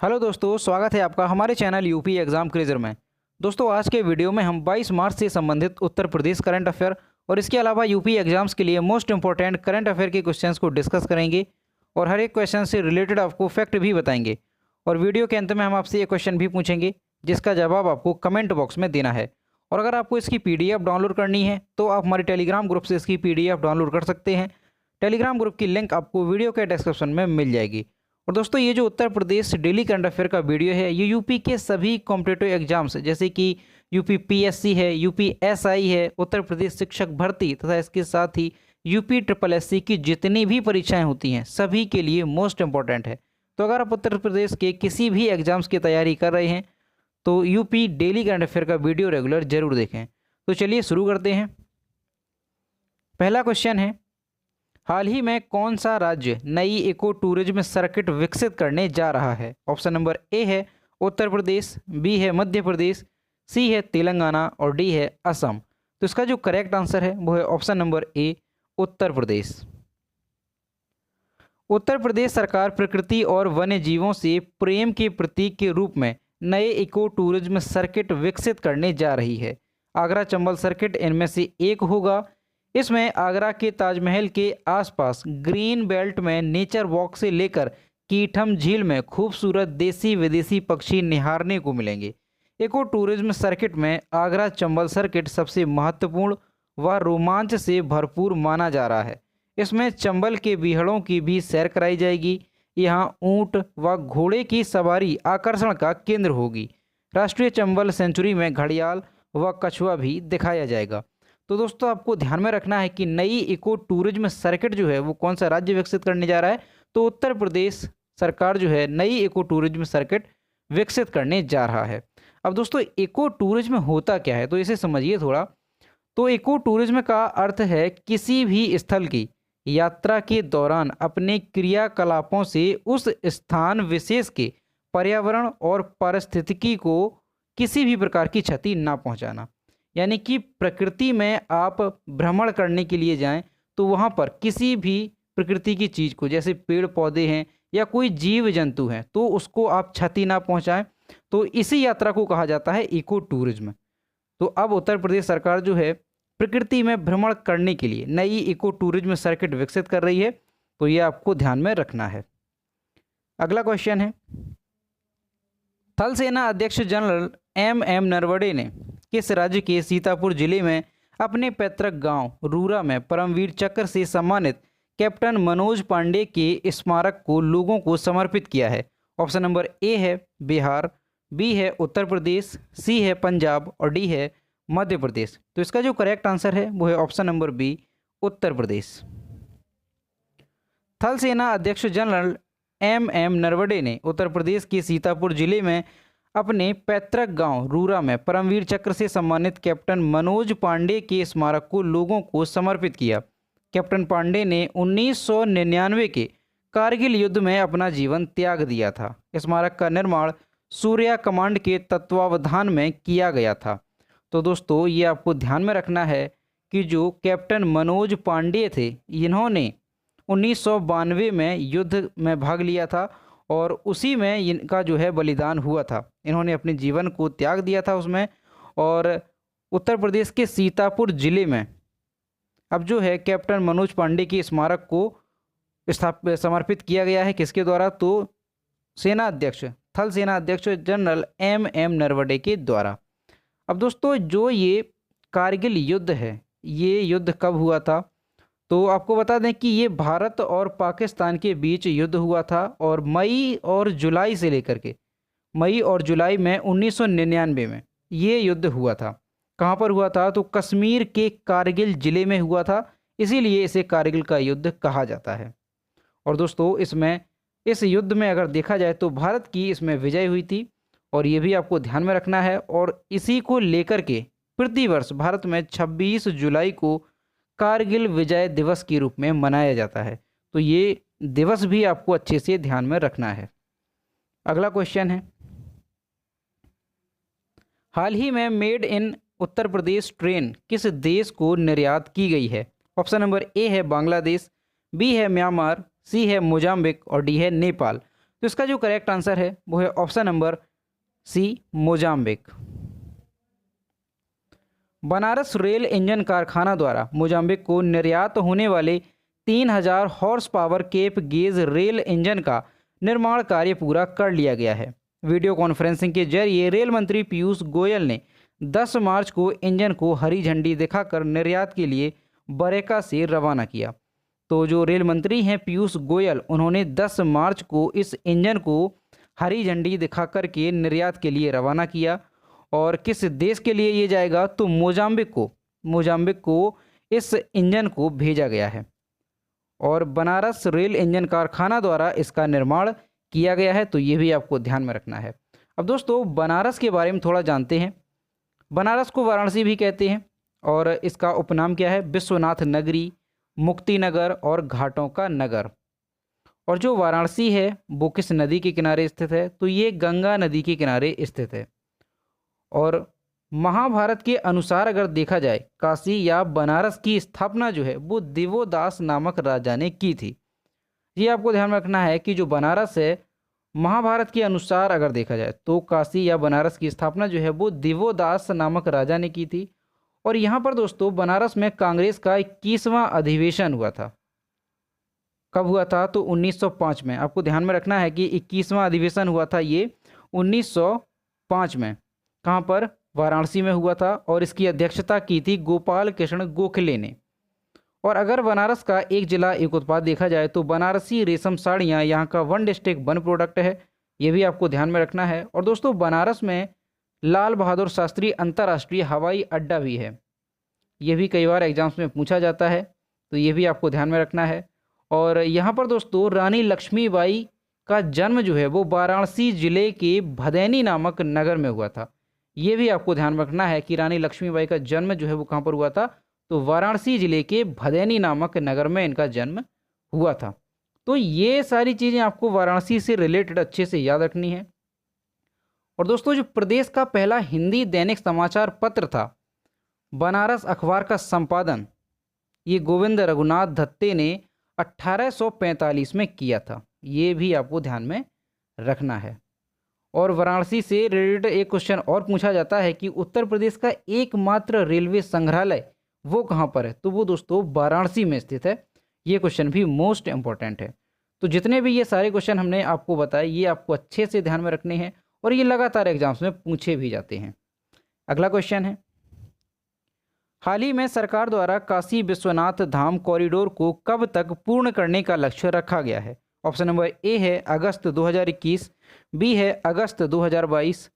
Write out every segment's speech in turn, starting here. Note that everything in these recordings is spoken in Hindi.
हेलो दोस्तों, स्वागत है आपका हमारे चैनल यूपी एग्ज़ाम क्रेजर में। दोस्तों, आज के वीडियो में हम 22 मार्च से संबंधित उत्तर प्रदेश करंट अफेयर और इसके अलावा यूपी एग्जाम्स के लिए मोस्ट इंपॉर्टेंट करंट अफेयर के क्वेश्चंस को डिस्कस करेंगे और हर एक क्वेश्चन से रिलेटेड आपको फैक्ट भी बताएंगे। और वीडियो के अंत में हम आपसे ये क्वेश्चन भी पूछेंगे जिसका जवाब आपको कमेंट बॉक्स में देना है। और अगर आपको इसकी PDF डाउनलोड करनी है तो आप हमारे टेलीग्राम ग्रुप से इसकी PDF डाउनलोड कर सकते हैं। टेलीग्राम ग्रुप की लिंक आपको वीडियो के डिस्क्रिप्शन में मिल जाएगी। और दोस्तों, ये जो Uttar Pradesh daily current affair का वीडियो है ये यूपी के सभी कॉम्पिटिटिव एग्जाम्स जैसे कि यूपी PSC है, यूपी SI है, उत्तर प्रदेश शिक्षक भर्ती तथा इसके साथ ही यूपी SSSC की जितनी भी परीक्षाएं होती हैं सभी के लिए मोस्ट इंपॉर्टेंट है। तो अगर आप उत्तर प्रदेश के किसी भी एग्जाम्स की तैयारी कर रहे हैं तो यूपी डेली करंट अफेयर का वीडियो रेगुलर जरूर देखें। तो चलिए शुरू करते हैं। पहला क्वेश्चन है, हाल ही में कौन सा राज्य नई इको टूरिज्म सर्किट विकसित करने जा रहा है? ऑप्शन नंबर A है उत्तर प्रदेश, B है मध्य प्रदेश, C है तेलंगाना और D है असम। तो इसका जो करेक्ट आंसर है वो है option number A Uttar Pradesh. Uttar Pradesh सरकार प्रकृति और वन्य जीवों से प्रेम के प्रतीक के रूप में नए इको टूरिज्म सर्किट विकसित करने जा रही है। आगरा चंबल सर्किट इनमें से एक होगा। इसमें आगरा के ताजमहल के आसपास ग्रीन बेल्ट में नेचर वॉक से लेकर कीठम झील में खूबसूरत देसी विदेशी पक्षी निहारने को मिलेंगे। इको टूरिज्म सर्किट में आगरा चंबल सर्किट सबसे महत्वपूर्ण व रोमांच से भरपूर माना जा रहा है। इसमें चंबल के बीहड़ों की भी सैर कराई जाएगी। यहाँ ऊंट व घोड़े की सवारी आकर्षण का केंद्र होगी। राष्ट्रीय चंबल सेंचुरी में घड़ियाल व कछुआ भी दिखाया जाएगा। तो दोस्तों, आपको ध्यान में रखना है कि नई इको टूरिज्म सर्किट जो है वो कौन सा राज्य विकसित करने जा रहा है। तो उत्तर प्रदेश सरकार जो है नई इको टूरिज्म सर्किट विकसित करने जा रहा है। अब दोस्तों, इको टूरिज्म होता क्या है तो इसे समझिए थोड़ा। तो इको टूरिज्म का अर्थ है किसी भी स्थल की यात्रा के दौरान अपने क्रियाकलापों से उस स्थान विशेष के पर्यावरण और पारिस्थितिकी को किसी भी प्रकार की क्षति ना पहुंचाना। यानी कि प्रकृति में आप भ्रमण करने के लिए जाएं तो वहाँ पर किसी भी प्रकृति की चीज़ को, जैसे पेड़ पौधे हैं या कोई जीव जंतु हैं, तो उसको आप क्षति ना पहुँचाएं। तो इसी यात्रा को कहा जाता है इको टूरिज्म। तो अब उत्तर प्रदेश सरकार जो है प्रकृति में भ्रमण करने के लिए नई इको टूरिज्म सर्किट विकसित कर रही है। तो ये आपको ध्यान में रखना है। अगला क्वेश्चन है, थल सेना अध्यक्ष जनरल MM नरवणे ने किस राज्य के सीतापुर जिले में अपने पैतृक गांव रूरा में परमवीर चक्र से सम्मानित कैप्टन मनोज पांडे के स्मारक को लोगों को समर्पित किया है? ऑप्शन नंबर A है बिहार, B है उत्तर प्रदेश, C है पंजाब और D है मध्य प्रदेश। तो इसका जो करेक्ट आंसर है वो है option number B Uttar Pradesh. थल सेना अध्यक्ष जनरल MM नरवणे ने उत्तर प्रदेश के सीतापुर जिले में अपने पैतृक गांव रूरा में परमवीर चक्र से सम्मानित कैप्टन मनोज पांडे के स्मारक को लोगों को समर्पित किया। कैप्टन पांडे ने 1999 के कारगिल युद्ध में अपना जीवन त्याग दिया था। स्मारक का निर्माण सूर्या कमांड के तत्वावधान में किया गया था। तो दोस्तों, ये आपको ध्यान में रखना है कि जो कैप्टन मनोज पांडे थे इन्होंने 1992 में युद्ध में भाग लिया था और उसी में इनका जो है बलिदान हुआ था। इन्होंने अपने जीवन को त्याग दिया था उसमें। और उत्तर प्रदेश के सीतापुर जिले में अब जो है कैप्टन मनोज पांडे की स्मारक को समर्पित किया गया है। किसके द्वारा? तो सेना अध्यक्ष, थल सेना अध्यक्ष जनरल MM नरवणे के द्वारा। अब दोस्तों, जो ये कारगिल युद्ध है ये युद्ध कब हुआ था? तो आपको बता दें कि ये भारत और पाकिस्तान के बीच युद्ध हुआ था और मई और जुलाई से लेकर के मई और जुलाई में 1999 में ये युद्ध हुआ था। कहाँ पर हुआ था? तो कश्मीर के कारगिल जिले में हुआ था, इसीलिए इसे कारगिल का युद्ध कहा जाता है। और दोस्तों, इस युद्ध में अगर देखा जाए तो भारत की इसमें विजय हुई थी और ये भी आपको ध्यान में रखना है। और इसी को लेकर के प्रतिवर्ष भारत में 26 जुलाई को कारगिल विजय दिवस के रूप में मनाया जाता है। तो ये दिवस भी आपको अच्छे से ध्यान में रखना है। अगला क्वेश्चन है, हाल ही में made in Uttar Pradesh train किस देश को निर्यात की गई है? ऑप्शन नंबर A है बांग्लादेश, B है म्यांमार, C है मोजाम्बिक और D है नेपाल। तो इसका जो करेक्ट आंसर है वो है option number C, Mozambique. Banaras rail engine कारखाना द्वारा मोजाम्बिक को निर्यात होने वाले 3000 horse power cape gauge rail engine का निर्माण कार्य पूरा कर लिया गया है। वीडियो कॉन्फ्रेंसिंग के जरिए रेल मंत्री पीयूष गोयल ने 10 मार्च को इंजन को हरी झंडी दिखाकर निर्यात के लिए बरेका से रवाना किया। तो जो रेल मंत्री हैं पीयूष गोयल, उन्होंने 10 मार्च को इस इंजन को हरी झंडी दिखाकर के निर्यात के लिए रवाना किया। और किस देश के लिए ये जाएगा? तो मोजाम्बिक को इस इंजन को भेजा गया है और बनारस रेल इंजन कारखाना द्वारा इसका निर्माण किया गया है। तो ये भी आपको ध्यान में रखना है। अब दोस्तों बनारस के बारे में थोड़ा जानते हैं। बनारस को वाराणसी भी कहते हैं और इसका उपनाम क्या है? विश्वनाथ नगरी, मुक्ति नगर और घाटों का नगर। और जो वाराणसी है वो किस नदी के किनारे स्थित है? तो ये गंगा नदी के किनारे स्थित है। और महाभारत के अनुसार अगर देखा जाए, काशी या बनारस की स्थापना जो है वो दिवोदास नामक राजा ने की थी। ये आपको ध्यान में रखना है कि जो बनारस है, महाभारत के अनुसार अगर देखा जाए तो काशी या बनारस की स्थापना जो है वो दिवोदास नामक राजा ने की थी। और यहाँ पर दोस्तों बनारस में कांग्रेस का 21वां अधिवेशन हुआ था। कब हुआ था? तो 1905 में। आपको ध्यान में रखना है कि 21वां अधिवेशन हुआ था ये 1905 में। कहाँ पर? वाराणसी में हुआ था और इसकी अध्यक्षता की थी गोपाल कृष्ण गोखले ने। और अगर बनारस का एक जिला एक उत्पाद देखा जाए तो बनारसी रेशम साड़ियाँ यहाँ का 1 डिस्ट्रिक्ट 1 प्रोडक्ट है। ये भी आपको ध्यान में रखना है। और दोस्तों बनारस में लाल बहादुर शास्त्री अंतर्राष्ट्रीय हवाई अड्डा भी है। ये भी कई बार एग्जाम्स में पूछा जाता है, तो ये भी आपको ध्यान में रखना है। और यहाँ पर दोस्तों रानी लक्ष्मीबाई का जन्म जो है वो वाराणसी जिले के भदैनी नामक नगर में हुआ था। ये भी आपको ध्यान में रखना है कि रानी लक्ष्मीबाई का जन्म जो है वो कहाँ पर हुआ था? तो वाराणसी जिले के भदैनी नामक नगर में इनका जन्म हुआ था। तो ये सारी चीज़ें आपको वाराणसी से रिलेटेड अच्छे से याद रखनी है। और दोस्तों जो प्रदेश का पहला हिंदी दैनिक समाचार पत्र था, बनारस अखबार का संपादन ये गोविंद रघुनाथ दत्ते ने 1845 में किया था। ये भी आपको ध्यान में रखना है। और वाराणसी से रिलेटेड एक क्वेश्चन और पूछा जाता है कि उत्तर प्रदेश का एकमात्र रेलवे संग्रहालय वो कहाँ पर है? तो वो दोस्तों वाराणसी में स्थित है। ये क्वेश्चन भी मोस्ट इंपॉर्टेंट है। तो जितने भी ये सारे क्वेश्चन हमने आपको बताए ये आपको अच्छे से ध्यान में रखने हैं और ये लगातार एग्जाम्स में पूछे भी जाते हैं। अगला क्वेश्चन है, हाल ही में सरकार द्वारा काशी विश्वनाथ धाम कॉरिडोर को कब तक पूर्ण करने का लक्ष्य रखा गया है? ऑप्शन नंबर ए है अगस्त 2021, बी है अगस्त 2022,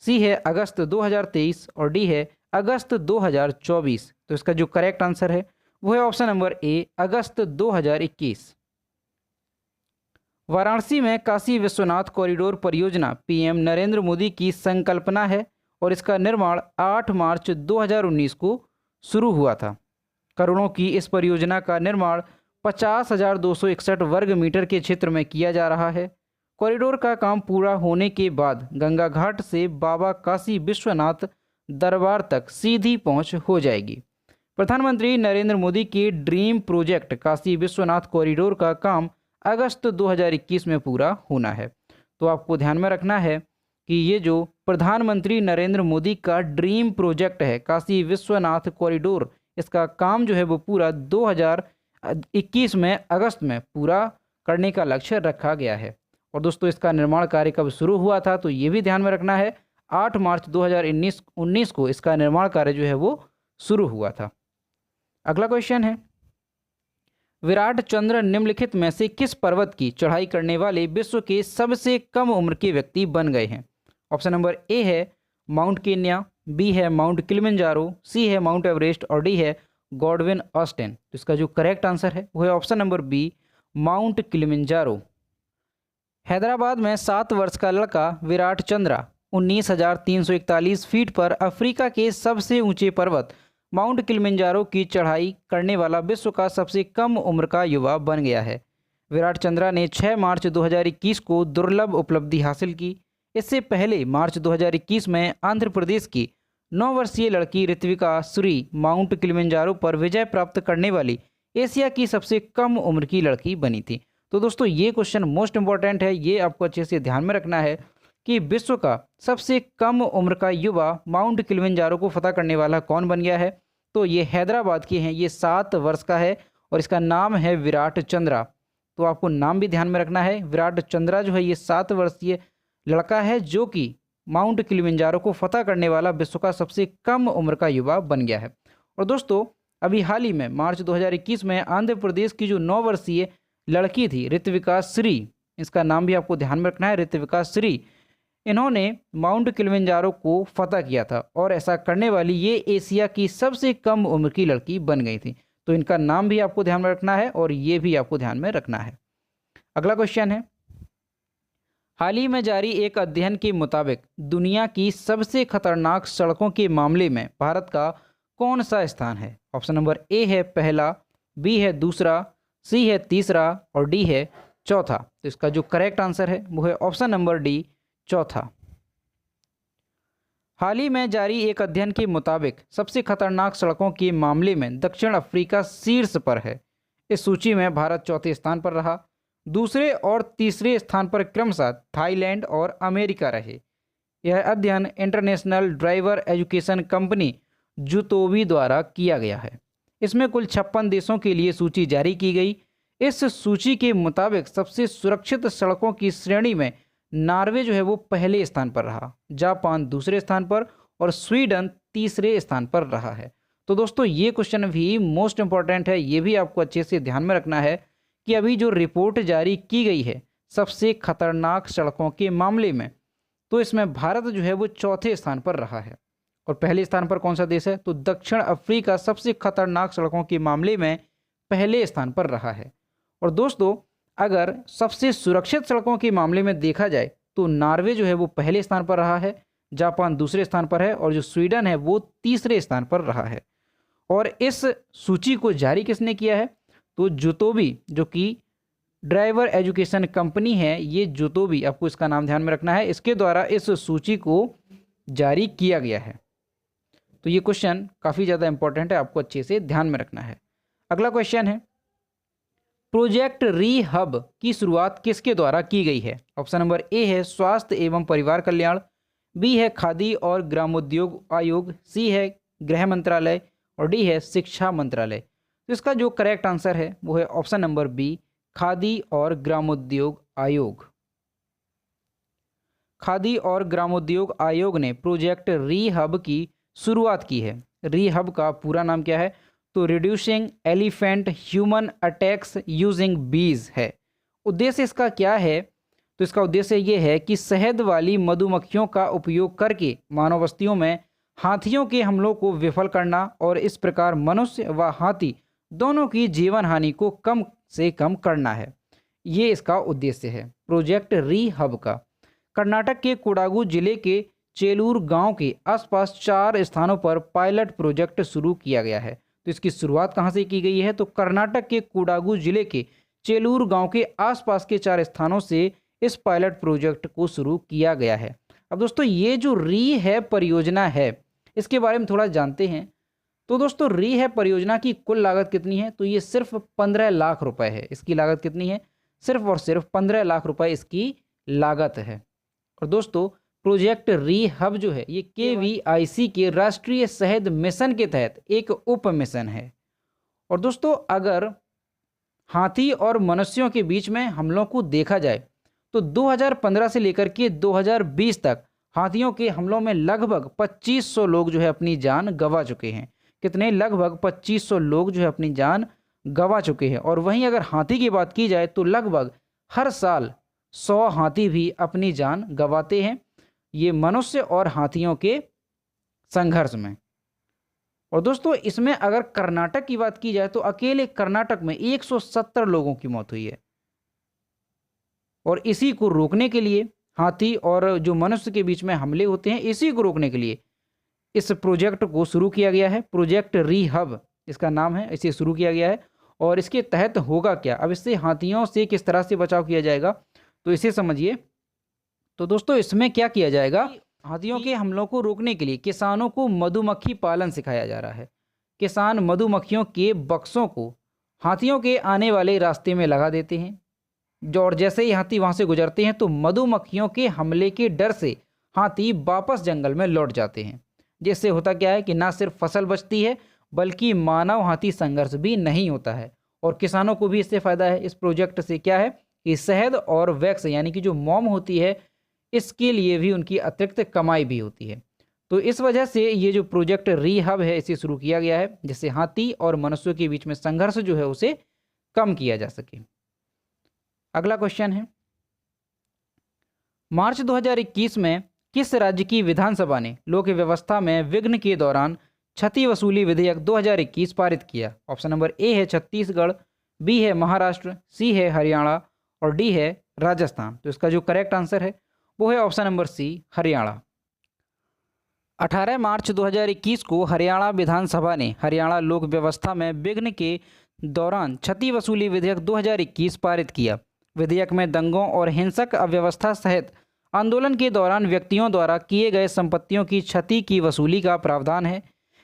सी है अगस्त 2023 और डी है अगस्त 2024। तो इसका जो करेक्ट आंसर है वो है ऑप्शन नंबर ए, अगस्त 2021। वाराणसी में काशी विश्वनाथ कॉरिडोर परियोजना पीएम नरेंद्र मोदी की संकल्पना है और इसका निर्माण 8 मार्च 2019 को शुरू हुआ था। करोड़ों की इस परियोजना का निर्माण 50,261 वर्ग मीटर के क्षेत्र में किया जा रहा है। कॉरिडोर का काम पूरा होने के बाद गंगा घाट से बाबा काशी विश्वनाथ दरबार तक सीधी पहुंच हो जाएगी। प्रधानमंत्री नरेंद्र मोदी के dream project Kashi Vishwanath corridor का काम अगस्त 2021 में पूरा होना है। तो आपको ध्यान में रखना है कि ये जो प्रधानमंत्री नरेंद्र मोदी का ड्रीम प्रोजेक्ट है काशी विश्वनाथ कॉरिडोर, इसका काम जो है वो पूरा 2021 में अगस्त में पूरा करने का लक्ष्य रखा गया है। और दोस्तों इसका निर्माण कार्य कब शुरू हुआ था? तो ये भी ध्यान में रखना है 8 मार्च 2019 को इसका निर्माण कार्य जो है वो शुरू हुआ था। अगला क्वेश्चन है, विराट चंद्र निम्नलिखित में से किस पर्वत की चढ़ाई करने वाले विश्व के सबसे कम उम्र के व्यक्ति बन गए हैं? ऑप्शन नंबर ए है माउंट केन्या, बी है माउंट किलिमंजारो, सी है माउंट एवरेस्ट और डी है गॉडविन ऑस्टिन। तो इसका जो करेक्ट आंसर है वो है option number B, Mount Kilimanjaro. Hyderabad में 7 वर्ष का लड़का विराट चंद्रा 19,341 फीट पर अफ्रीका के सबसे ऊंचे पर्वत माउंट किलिमंजारो की चढ़ाई करने वाला विश्व का सबसे कम उम्र का युवा बन गया है। विराट चंद्रा ने 6 मार्च 2021 को दुर्लभ उपलब्धि हासिल की। इससे पहले मार्च 2021 में आंध्र प्रदेश की 9 वर्षीय लड़की ऋत्विका सूरी माउंट किलिमंजारो पर विजय प्राप्त करने वाली एशिया की सबसे कम उम्र की लड़की बनी थी। तो दोस्तों ये क्वेश्चन मोस्ट इंपॉर्टेंट है, ये आपको अच्छे से ध्यान में रखना है कि विश्व का सबसे कम उम्र का युवा माउंट किलिमंजारो को फतह करने वाला कौन बन गया है। तो ये हैदराबाद के हैं, ये 7 वर्ष का है और इसका नाम है विराट चंद्रा। तो आपको नाम भी ध्यान में रखना है। विराट चंद्रा जो है ये 7 वर्षीय लड़का है जो कि माउंट किलिमंजारो को फतह करने वाला विश्व का सबसे कम उम्र का युवा बन गया है। और दोस्तों अभी हाल ही में मार्च 2021 में आंध्र प्रदेश की जो 9 वर्षीय लड़की थी ऋत्विका श्री, इसका नाम भी आपको ध्यान में रखना है, ऋत्विका श्री, इन्होंने माउंट किलिमंजारो को फतह किया था और ऐसा करने वाली ये एशिया की सबसे कम उम्र की लड़की बन गई थी। तो इनका नाम भी आपको ध्यान में रखना है और ये भी आपको ध्यान में रखना है। अगला क्वेश्चन है, हाल ही में जारी एक अध्ययन के मुताबिक दुनिया की सबसे खतरनाक सड़कों के मामले में भारत का कौन सा स्थान है। ऑप्शन नंबर ए है पहला, बी है दूसरा, सी है तीसरा और डी है चौथा। तो इसका जो करेक्ट आंसर है वो है ऑप्शन नंबर डी, चौथा। हाल ही में जारी एक अध्ययन के मुताबिक सबसे खतरनाक सड़कों के मामले में दक्षिण अफ्रीका शीर्ष पर है। इस सूची में भारत चौथे स्थान पर रहा। दूसरे और तीसरे स्थान पर क्रमशः थाईलैंड और अमेरिका रहे। यह अध्ययन इंटरनेशनल ड्राइवर एजुकेशन कंपनी जुतोवी द्वारा किया गया है। इसमें कुल 56 देशों के लिए सूची जारी की गई। इस सूची के मुताबिक सबसे सुरक्षित सड़कों की श्रेणी में नॉर्वे जो है वो पहले स्थान पर रहा, जापान दूसरे स्थान पर और स्वीडन तीसरे स्थान पर रहा है। तो दोस्तों ये क्वेश्चन भी मोस्ट इंपॉर्टेंट है, ये भी आपको अच्छे से ध्यान में रखना है कि अभी जो रिपोर्ट जारी की गई है सबसे खतरनाक सड़कों के मामले में, तो इसमें भारत जो है वो चौथे स्थान पर रहा है। और पहले स्थान पर कौन सा देश है, तो दक्षिण अफ्रीका सबसे खतरनाक सड़कों के मामले में पहले स्थान पर रहा है। और दोस्तों अगर सबसे सुरक्षित सड़कों के मामले में देखा जाए तो नॉर्वे जो है वो पहले स्थान पर रहा है, जापान दूसरे स्थान पर है और जो स्वीडन है वो तीसरे स्थान पर रहा है। और इस सूची को जारी किसने किया है, तो जुतोवी जो कि ड्राइवर एजुकेशन कंपनी है, ये जुतोवी, आपको इसका नाम ध्यान में रखना है, इसके द्वारा इस सूची को जारी किया गया है। तो ये क्वेश्चन काफ़ी ज़्यादा इंपॉर्टेंट है, आपको अच्छे से ध्यान में रखना है। अगला क्वेश्चन है, प्रोजेक्ट री हब की शुरुआत किसके द्वारा की गई है। ऑप्शन नंबर ए है स्वास्थ्य एवं परिवार कल्याण, बी है खादी और ग्रामोद्योग आयोग, सी है गृह मंत्रालय और डी है शिक्षा मंत्रालय। तो इसका जो करेक्ट आंसर है वो है ऑप्शन नंबर बी, खादी और ग्रामोद्योग आयोग। खादी और ग्रामोद्योग आयोग ने प्रोजेक्ट री हब की शुरुआत की है। री हब का पूरा नाम क्या है, तो reducing elephant human attacks using बीज है। उद्देश्य इसका क्या है, तो इसका उद्देश्य ये है कि शहद वाली मधुमक्खियों का उपयोग करके मानव बस्तियों में हाथियों के हमलों को विफल करना और इस प्रकार मनुष्य व हाथी दोनों की जीवन हानि को कम से कम करना है। ये इसका उद्देश्य है प्रोजेक्ट री हब का। कर्नाटक के कोडागू जिले के चेलूर गांव के आसपास 4 स्थानों पर पायलट प्रोजेक्ट शुरू किया गया है। तो इसकी शुरुआत कहाँ से की गई है, तो कर्नाटक के कोडागू जिले के चेलूर गांव के आसपास के 4 स्थानों से इस पायलट प्रोजेक्ट को शुरू किया गया है। अब दोस्तों ये जो री है परियोजना है इसके बारे में थोड़ा जानते हैं। तो दोस्तों री है परियोजना की कुल लागत कितनी है, तो ये सिर्फ 15 लाख रुपए है। इसकी लागत कितनी है, सिर्फ और सिर्फ 15 लाख रुपए इसकी लागत है। और दोस्तों प्रोजेक्ट री हब जो है ये KVIC के राष्ट्रीय शहद मिशन के तहत एक उप मिशन है। और दोस्तों अगर हाथी और मनुष्यों के बीच में हमलों को देखा जाए तो 2015 से लेकर के 2020 तक हाथियों के हमलों में लगभग 2500 लोग जो है अपनी जान गंवा चुके हैं। कितने, लगभग 2500 लोग जो है अपनी जान गंवा चुके हैं। और वहीं अगर हाथी की बात की जाए तो लगभग हर साल 100 हाथी भी अपनी जान गंवाते हैं, ये मनुष्य और हाथियों के संघर्ष में। और दोस्तों इसमें अगर कर्नाटक की बात की जाए तो अकेले कर्नाटक में 170 लोगों की मौत हुई है। और इसी को रोकने के लिए, हाथी और जो मनुष्य के बीच में हमले होते हैं, इसी को रोकने के लिए इस प्रोजेक्ट को शुरू किया गया है। प्रोजेक्ट री हब इसका नाम है, इसे शुरू किया गया है। और इसके तहत होगा क्या, अब इससे हाथियों से किस तरह से बचाव किया जाएगा तो इसे समझिए। तो दोस्तों इसमें क्या किया जाएगा, हाथियों के हमलों को रोकने के लिए किसानों को मधुमक्खी पालन सिखाया जा रहा है। किसान मधुमक्खियों के बक्सों को हाथियों के आने वाले रास्ते में लगा देते हैं। और जैसे ही हाथी वहाँ से गुजरते हैं तो मधुमक्खियों के हमले के डर से हाथी वापस जंगल में लौट जाते हैं। जिससे होता क्या है कि ना सिर्फ फसल बचती है बल्कि मानव हाथी संघर्ष भी नहीं होता है, और किसानों को भी इससे फ़ायदा है। इस प्रोजेक्ट से क्या है कि शहद और वैक्स यानी कि जो मोम होती है, इसके लिए भी उनकी अतिरिक्त कमाई भी होती है। तो इस वजह से ये जो प्रोजेक्ट रीहब है इसे शुरू किया गया है, जिससे हाथी और मनुष्यों के बीच में संघर्ष जो है उसे कम किया जा सके। अगला क्वेश्चन है, मार्च 2021 में किस राज्य की विधानसभा ने लोक व्यवस्था में विघ्न के दौरान क्षति वसूली विधेयक 2021 पारित किया? ऑप्शन नंबर ए है छत्तीसगढ़, बी है महाराष्ट्र, सी है हरियाणा और डी है राजस्थान। तो इसका जो करेक्ट आंसर है वो है ऑप्शन नंबर सी, हरियाणा। 18 मार्च 2021 को हरियाणा विधानसभा ने हरियाणा लोक व्यवस्था में विघ्न के दौरान क्षति वसूली विधेयक 2021 पारित किया। विधेयक में दंगों और हिंसक अव्यवस्था सहित आंदोलन के दौरान व्यक्तियों द्वारा किए गए संपत्तियों की क्षति की वसूली का प्रावधान है।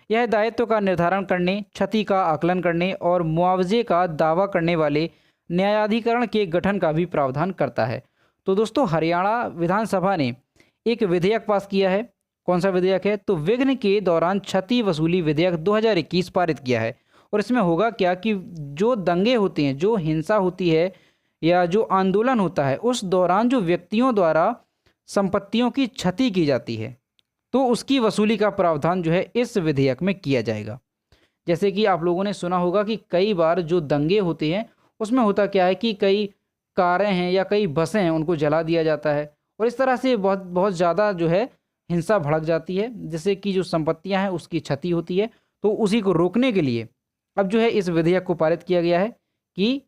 यह दायित्व का निर्धारण करने, क्षति का आकलन करने और मुआवजे का दावा करने वाले न्यायाधिकरण के गठन का भी प्रावधान करता है। तो दोस्तों, हरियाणा विधानसभा ने एक विधेयक पास किया है। कौन सा विधेयक है? तो विघ्न के दौरान क्षति वसूली विधेयक 2021 पारित किया है। और इसमें होगा क्या कि जो दंगे होते हैं, जो हिंसा होती है या जो आंदोलन होता है, उस दौरान जो व्यक्तियों द्वारा संपत्तियों की क्षति की जाती है, तो उसकी वसूली का प्रावधान जो है इस विधेयक में किया जाएगा। जैसे कि आप लोगों ने सुना होगा कि कई बार जो दंगे होते हैं उसमें होता क्या है कि कई कारें हैं या कई बसें हैं, उनको जला दिया जाता है, और इस तरह से बहुत बहुत ज़्यादा जो है हिंसा भड़क जाती है, जिससे कि जो संपत्तियां हैं उसकी क्षति होती है। तो उसी को रोकने के लिए अब जो है इस विधेयक को पारित किया गया है कि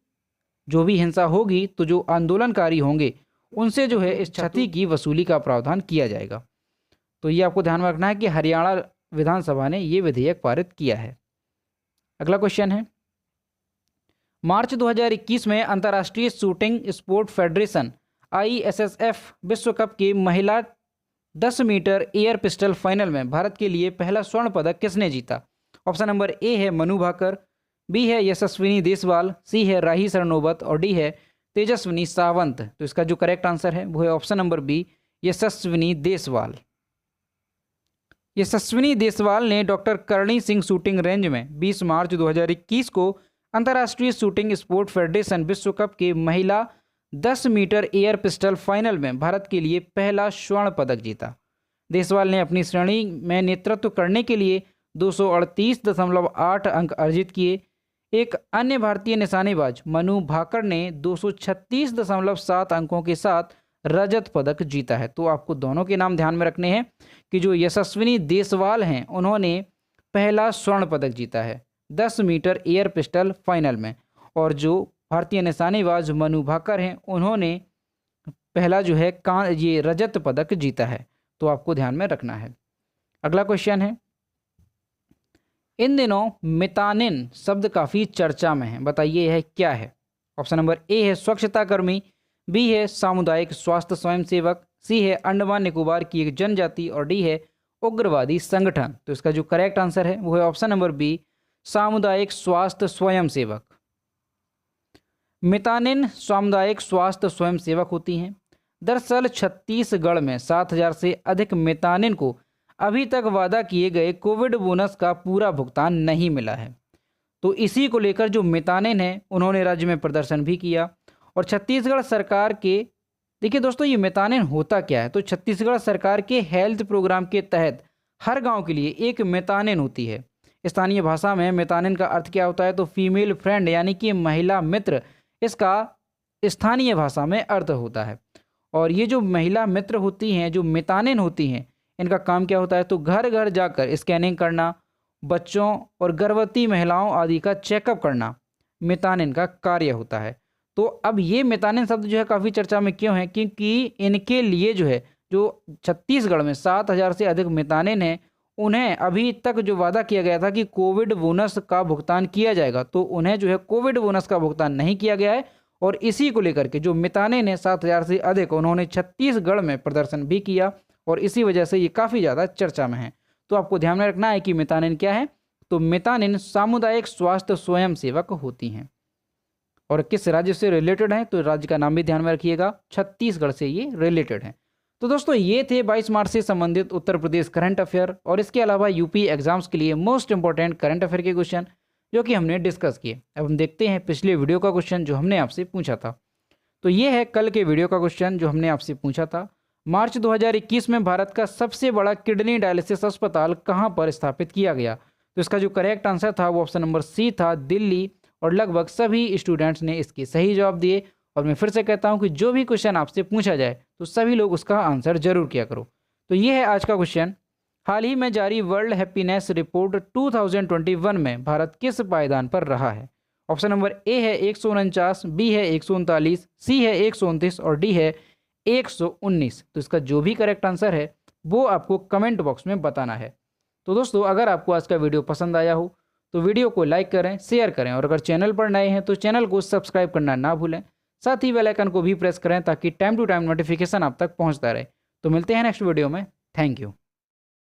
जो भी हिंसा होगी तो जो आंदोलनकारी होंगे उनसे जो है इस क्षति की वसूली का प्रावधान किया जाएगा। तो ये आपको ध्यान में रखना है कि हरियाणा विधानसभा ने ये विधेयक पारित किया है। अगला क्वेश्चन है, मार्च 2021 में अंतर्राष्ट्रीय शूटिंग स्पोर्ट फेडरेशन ISSF विश्व कप के महिला 10 मीटर एयर पिस्टल फाइनल में भारत के लिए पहला स्वर्ण पदक किसने जीता? ऑप्शन नंबर ए है मनु भाकर, बी है यशस्विनी देसवाल, सी है राही सरनोबत और डी है तेजस्विनी सावंत। तो इसका जो करेक्ट आंसर है वो है ऑप्शन नंबर बी, यशस्विनी देसवाल। यशस्विनी देसवाल ने doctor Karni Singh shooting range में 20 मार्च 2021 को अंतर्राष्ट्रीय शूटिंग स्पोर्ट फेडरेशन विश्व कप के महिला 10 मीटर एयर पिस्टल फाइनल में भारत के लिए पहला स्वर्ण पदक जीता। देसवाल ने अपनी श्रेणी में नेतृत्व करने के लिए 238.8 अंक अर्जित किए। एक अन्य भारतीय निशानेबाज मनु भाकर ने 236.7 अंकों के साथ रजत पदक जीता है। तो आपको दोनों के नाम ध्यान में रखने हैं कि जो यशस्विनी देसवाल हैं उन्होंने पहला स्वर्ण पदक जीता है 10 मीटर एयर पिस्टल फाइनल में, और जो भारतीय निशानेबाज मनु भाकर हैं उन्होंने पहला जो है ये रजत पदक जीता है। तो आपको ध्यान में रखना है। अगला क्वेश्चन है, इन दिनों मितानिन शब्द काफ़ी चर्चा में है, बताइए यह क्या है? ऑप्शन नंबर ए है स्वच्छता कर्मी, बी है सामुदायिक स्वास्थ्य स्वयंसेवक, सी है अंडमान निकोबार की एक जनजाति और डी है उग्रवादी संगठन। तो इसका जो करेक्ट आंसर है वो है ऑप्शन नंबर बी, सामुदायिक स्वास्थ्य स्वयंसेवक। मितानिन सामुदायिक स्वास्थ्य स्वयंसेवक होती हैं। दरअसल छत्तीसगढ़ में 7,000 से अधिक मितानिन को अभी तक वादा किए गए कोविड बोनस का पूरा भुगतान नहीं मिला है। तो इसी को लेकर जो मितानिन हैं उन्होंने राज्य में प्रदर्शन भी किया, और छत्तीसगढ़ सरकार के, देखिए दोस्तों ये मितानिन होता क्या है, तो छत्तीसगढ़ सरकार के हेल्थ प्रोग्राम के तहत हर गांव के लिए एक मितानिन होती है। स्थानीय भाषा में मितानिन का अर्थ क्या होता है? तो फीमेल फ्रेंड यानी कि महिला मित्र, इसका स्थानीय भाषा में अर्थ होता है। और ये जो महिला मित्र होती हैं, जो मितानिन होती हैं, इनका काम क्या होता है? तो घर घर जाकर स्कैनिंग करना, बच्चों और गर्भवती महिलाओं आदि का चेकअप करना मितानिन का कार्य होता है। तो अब ये मितानिन शब्द जो है काफ़ी चर्चा में क्यों है? क्योंकि इनके लिए जो है, जो छत्तीसगढ़ में 7,000 से अधिक मितानिन हैं, उन्हें अभी तक जो वादा किया गया था कि कोविड बोनस का भुगतान किया जाएगा, तो उन्हें जो है कोविड बोनस का भुगतान नहीं किया गया है। और इसी को लेकर के जो मितानिन है 7,000 से अधिक, उन्होंने छत्तीसगढ़ में प्रदर्शन भी किया, और इसी वजह से ये काफ़ी ज़्यादा चर्चा में है। तो आपको ध्यान में रखना है कि मितानिन क्या है? तो मितानिन सामुदायिक स्वास्थ्य स्वयंसेवक होती हैं। और किस राज्य से रिलेटेड हैं, तो राज्य का नाम भी ध्यान में रखिएगा, छत्तीसगढ़ से ये रिलेटेड हैं। तो दोस्तों ये थे 22 मार्च से संबंधित उत्तर प्रदेश करंट अफेयर और इसके अलावा यूपी एग्जाम्स के लिए मोस्ट इंपॉर्टेंट करंट अफेयर के क्वेश्चन जो कि हमने डिस्कस किए। अब हम देखते हैं पिछले वीडियो का क्वेश्चन जो हमने आपसे पूछा था। तो ये है कल के वीडियो का क्वेश्चन जो हमने आपसे पूछा था। मार्च 2021 में भारत का सबसे बड़ा किडनी डायलिसिस अस्पताल कहाँ पर स्थापित किया गया? तो इसका जो करेक्ट आंसर था वो ऑप्शन नंबर सी था, दिल्ली। और लगभग सभी स्टूडेंट्स ने इसके सही जवाब दिए। और मैं फिर से कहता हूँ कि जो भी क्वेश्चन आपसे पूछा जाए तो सभी लोग उसका आंसर जरूर किया करो। तो ये है आज का क्वेश्चन। हाल ही में जारी वर्ल्ड हैप्पीनेस रिपोर्ट 2021 में भारत किस पायदान पर रहा है? ऑप्शन नंबर ए है 149, बी है 139, सी है 129 और डी है 119। तो इसका जो भी करेक्ट आंसर है वो आपको कमेंट बॉक्स में बताना है। तो दोस्तों अगर आपको आज का वीडियो पसंद आया हो तो वीडियो को लाइक करें, शेयर करें और अगर चैनल पर नए हैं तो चैनल को सब्सक्राइब करना ना भूलें। साथ ही बेल आइकन को भी प्रेस करें ताकि टाइम टू टाइम नोटिफिकेशन आप तक पहुंचता रहे। तो मिलते हैं नेक्स्ट वीडियो में। Thank you.